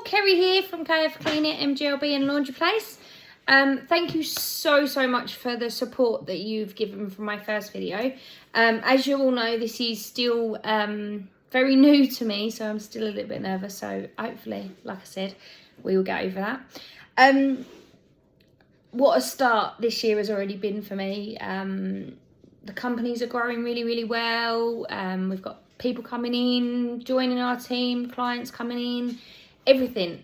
Kerry here from KF Clean It, MGLB and Laundry Place. Thank you so much for the support that you've given from my first video. As you all know, this is still very new to me, so I'm still a little bit nervous. So hopefully, like I said, we will get over that. What a start this year has already been for me. The companies are growing really well. We've got people coming in, joining our team, clients coming in, everything.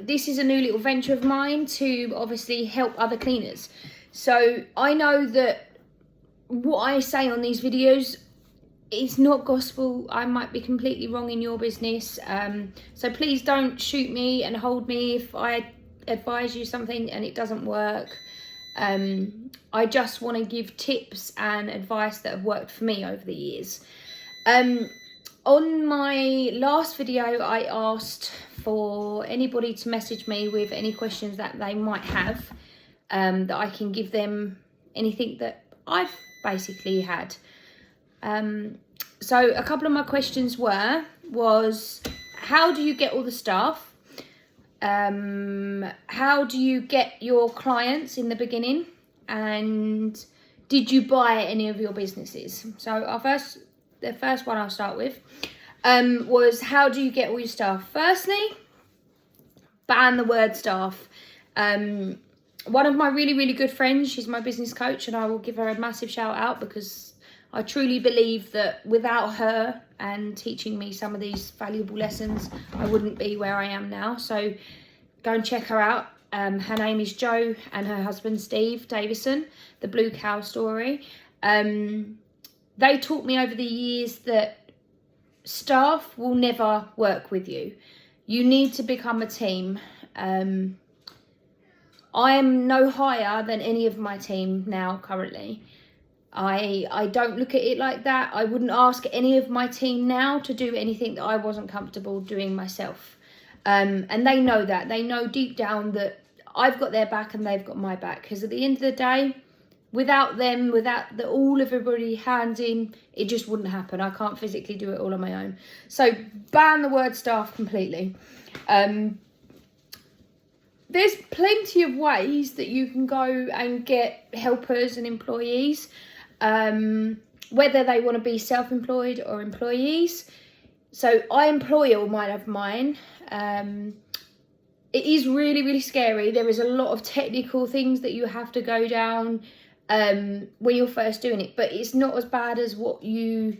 This is a new little venture of mine to obviously help other cleaners. So I know that what I say on these videos is not gospel. I might be completely wrong in your business. So please don't shoot me and hold me if I advise you something and it doesn't work. I just want to give tips and advice that have worked for me over the years. On my last video, I asked for anybody to message me with any questions that they might have, that I can give them anything that I've basically had. So a couple of my questions was how do you get all the staff? How do you get your clients in the beginning? And did you buy any of your businesses? So the first one I'll start with was how do you get all your staff? Firstly, ban the word staff. One of my really good friends, she's my business coach, and I will give her a massive shout out because I truly believe that without her and teaching me some of these valuable lessons, I wouldn't be where I am now. So go and check her out. Her name is Jo, and her husband Steve Davison, the Blue Cow Story. They taught me over the years that staff will never work with you. You need to become a team. I am no higher than any of my team now currently. I don't look at it like that. I wouldn't ask any of my team now to do anything that I wasn't comfortable doing myself. And they know that. They know deep down that I've got their back and they've got my back. Because at the end of the day, without them, without all of everybody hands in, it just wouldn't happen. I can't physically do it all on my own. So ban the word staff completely. There's plenty of ways that you can go and get helpers and employees, whether they want to be self-employed or employees. So I employ all of mine. It is really scary. There is a lot of technical things that you have to go down when you're first doing it, but it's not as bad as what you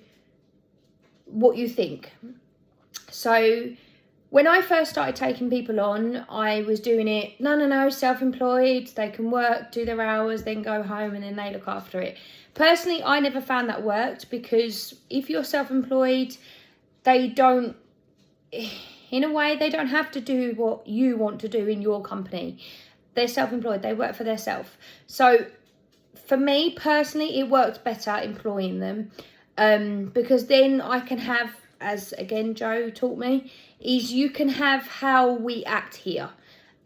think. So when I first started taking people on, I was doing it, no, self-employed, they can work, do their hours, then go home and then they look after it. Personally, I never found that worked, because if you're self-employed, they don't have to do what you want to do in your company. They're self-employed, they work for themselves. So for me personally, it worked better employing them, because then I can have, as again Jo taught me, is you can have how we act here.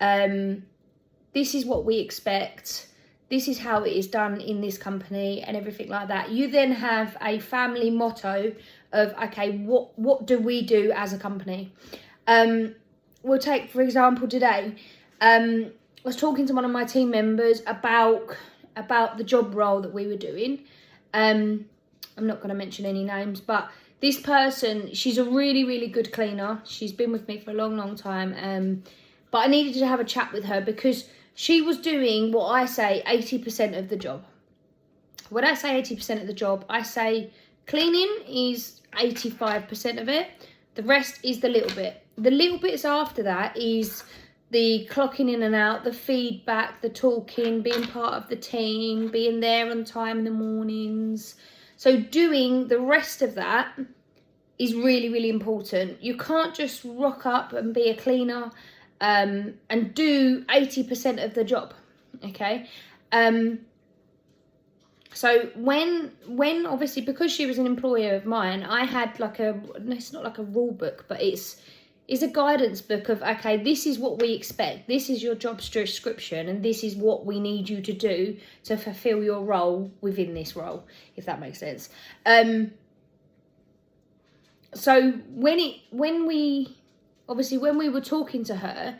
This is what we expect. This is how it is done in this company and everything like that. You then have a family motto of, okay, what do we do as a company? We'll take, for example, today, I was talking to one of my team members about the job role that we were doing. I'm not going to mention any names, but this person, she's a really good cleaner. She's been with me for a long time. But I needed to have a chat with her because she was doing what I say 80% of the job. When I say 80% of the job, I say cleaning is 85% of it. The rest is the little bit. The little bits after that is the clocking in and out, the feedback, the talking, being part of the team, being there on time in the mornings. So doing the rest of that is really important. You can't just rock up and be a cleaner and do 80% of the job, okay? So when obviously, because she was an employer of mine, I had it's not like a rule book, but it's a guidance book of, okay, this is what we expect. This is your job description, and this is what we need you to do to fulfill your role within this role, if that makes sense. So when we obviously when we were talking to her,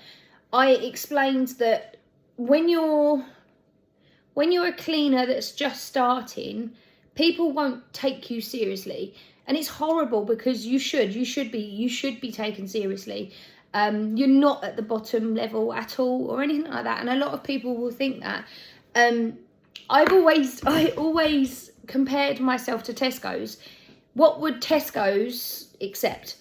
I explained that when you're a cleaner that's just starting, people won't take you seriously. And it's horrible because you should be taken seriously. You're not at the bottom level at all or anything like that. And a lot of people will think that. I always compared myself to Tesco's. What would Tesco's accept?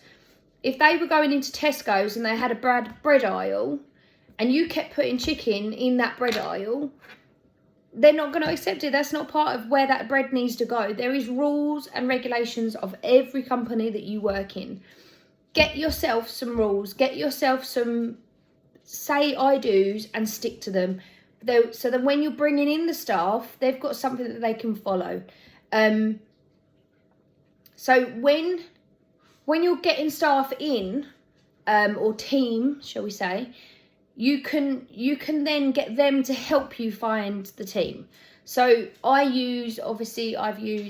If they were going into Tesco's and they had a bread aisle and you kept putting chicken in that bread aisle, they're not going to accept it. That's not part of where that bread needs to go. There is rules and regulations of every company that you work in. Get yourself some rules. Get yourself some say I do's and stick to them. So that when you're bringing in the staff, they've got something that they can follow. So when you're getting staff in, or team, shall we say, you can then get them to help you find the team. So I've used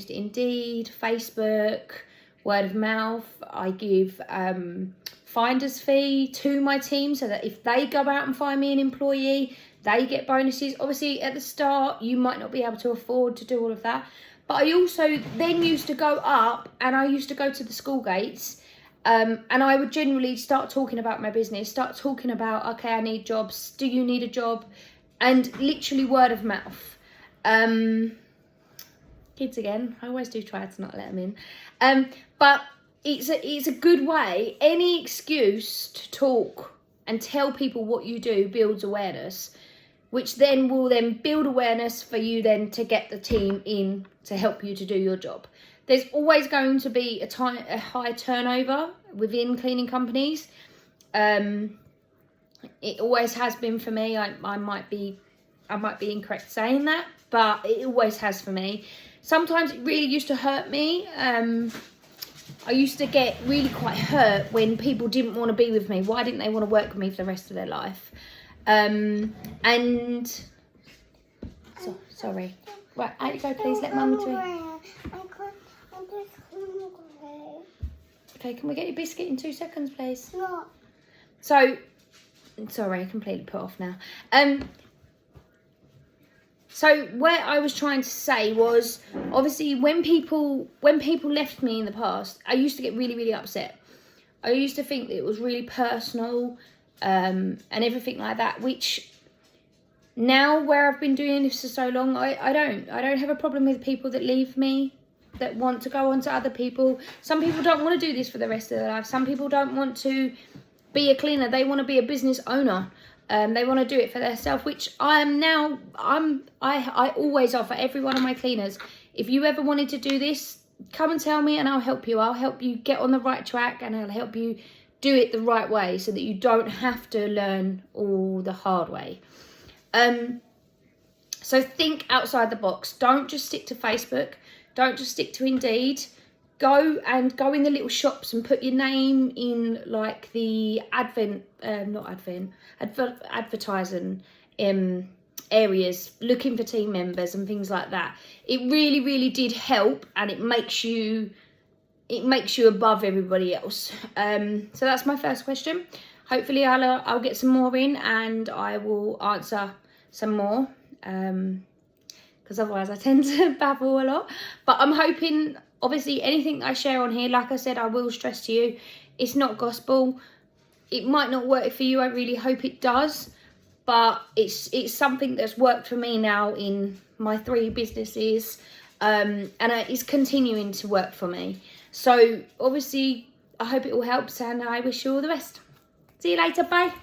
Indeed, Facebook, word of mouth. I give finder's fee to my team so that if they go out and find me an employee, they get bonuses. Obviously at the start you might not be able to afford to do all of that, but I also then used to go up and I used to go to the school gates. And I would generally start talking about my business, start talking about, okay, I need jobs. Do you need a job? And literally word of mouth. Kids again. I always do try to not let them in. But it's a good way. Any excuse to talk and tell people what you do builds awareness, which then will build awareness for you then to get the team in to help you to do your job. There's always going to be a high turnover within cleaning companies. It always has been for me. I might be incorrect saying that, but it always has for me. Sometimes it really used to hurt me. I used to get really quite hurt when people didn't want to be with me. Why didn't they want to work with me for the rest of their life? Sorry. Right, out you go, please. Let Mum do it. Okay, can we get your biscuit in 2 seconds, please? No. So, sorry, completely put off now. So what I was trying to say was, obviously, when people left me in the past, I used to get really, really upset. I used to think that it was really personal, and everything like that, which now where I've been doing this for so long, I don't have a problem with people that leave me, that want to go on to other people. Some people don't want to do this for the rest of their life. Some people don't want to be a cleaner. They want to be a business owner. They want to do it for themselves, which I am now. I always offer every one of my cleaners, if you ever wanted to do this, come and tell me and I'll help you. I'll help you get on the right track and I'll help you do it the right way so that you don't have to learn all the hard way. So think outside the box. Don't just stick to Facebook. Don't just stick to Indeed. Go in the little shops and put your name in like the advertising areas, looking for team members and things like that. It really, really did help, and it makes you above everybody else. So that's my first question. Hopefully I'll get some more in and I will answer some more, because otherwise I tend to babble a lot. But I'm hoping, obviously, anything I share on here, like I said, I will stress to you, it's not gospel. It might not work for you. I really hope it does. But it's something that's worked for me now in my 3 businesses. And it's continuing to work for me. So, obviously, I hope it all helps and I wish you all the best. See you later. Bye.